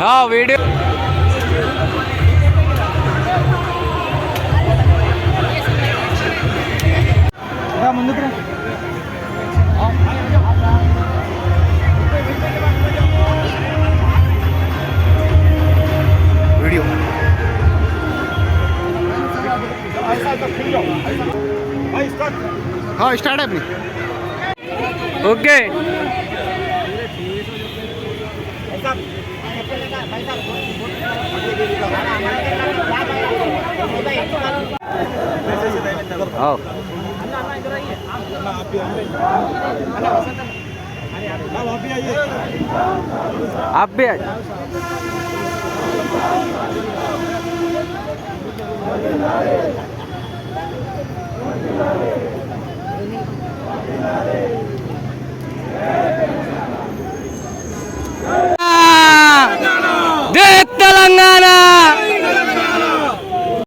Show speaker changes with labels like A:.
A: हाँ वीडियो
B: ముందుకు वीडियो हाँ स्टार्ट है अपनी
A: ओके आओ आप भी आइए
C: Hey!